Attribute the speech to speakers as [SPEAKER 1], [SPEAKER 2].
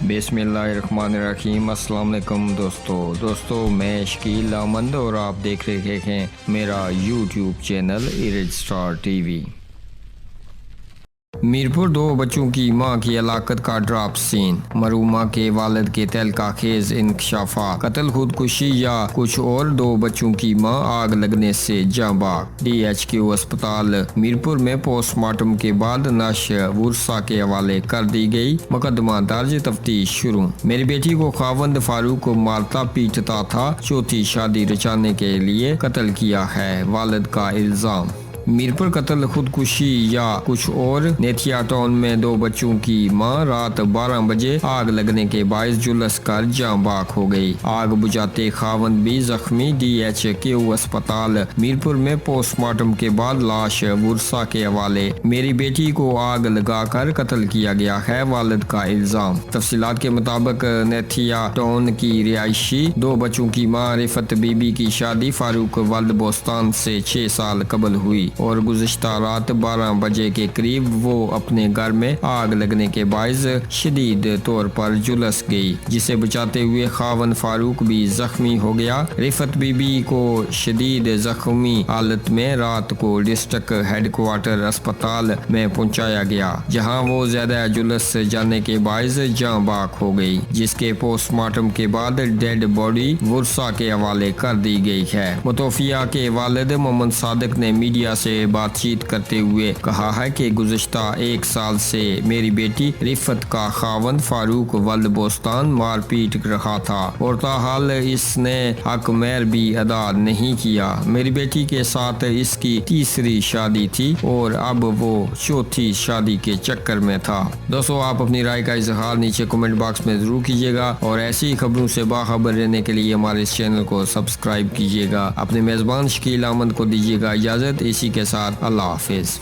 [SPEAKER 1] بسم اللہ الرحمن الرحیم۔ السلام علیکم دوستو میں شکیل احمد اور آپ دیکھ رہے ہیں میرا YouTube channel ایرج star T V. Mirpur دو بچوں کی ماں کی ہلاکت کا ڈراپ سین، مرحومہ کے والد کے تہلکہ خیز انکشافات، قتل خودکشی یا کچھ اور، دو بچوں کی ماں آگ لگنے سے جاں بحق۔ ڈی ایچ کیو اسپتال میرپور میں پوسٹ مارٹم کے بعد نعش ورثاء کے حوالے کر دی گئی، مقدمہ درج، تفتیش شروع۔ میری بیٹی کو خاوند فاروق کو مارتا پیٹتا تھا، چوتھی شادی رچانے کے لیے قتل کیا ہے، والد کا الزام۔ میرپور قتل خودکشی یا کچھ اور، نیتھیا ٹاؤن میں دو بچوں کی ماں رات 12 بجے آگ لگنے کے باعث جلس کر جاں بحق ہو گئی، آگ بجھاتے خاوند بھی زخمی۔ ڈی ایچ کیو اسپتال میرپور میں پوسٹ مارٹم کے بعد لاش ورثاء کے حوالے۔ میری بیٹی کو آگ لگا کر قتل کیا گیا ہے، والد کا الزام۔ تفصیلات کے مطابق نیتھیا ٹاؤن کی رہائشی دو بچوں کی ماں رفت بی بی کی شادی فاروق ولد بوستان سے 6 سال قبل ہوئی اور گزشتہ رات 12 بجے کے قریب وہ اپنے گھر میں آگ لگنے کے باعث شدید طور پر جلس گئی، جسے بچاتے ہوئے خاوند فاروق بھی زخمی ہو گیا۔ رفت بی بی کو شدید زخمی حالت میں رات کو ڈسٹرکٹ ہیڈ کوارٹر اسپتال میں پہنچایا گیا، جہاں وہ زیادہ جلس جانے کے باعث جاں بحق ہو گئی، جس کے پوسٹ مارٹم کے بعد ڈیڈ باڈی ورثاء کے حوالے کر دی گئی ہے۔ متوفیہ کے والد محمد صادق نے میڈیا سے بات چیت کرتے ہوئے کہا ہے کہ گزشتہ 1 سال سے میری بیٹی رفت کا خاوند فاروق ولد بوستان مار پیٹ رہا تھا اور تاحال اس نے حق مہر بھی ادا نہیں کیا۔ میری بیٹی کے ساتھ اس کی تیسری شادی تھی اور اب وہ چوتھی شادی کے چکر میں تھا۔ دوستو، آپ اپنی رائے کا اظہار نیچے کمنٹ باکس میں ضرور کیجیے گا اور ایسی خبروں سے باخبر رہنے کے لیے ہمارے اس چینل کو سبسکرائب کیجیے گا۔ اپنے میزبان شکیل احمد کو دیجیے گا اجازت، اسی کے ساتھ اللہ حافظ۔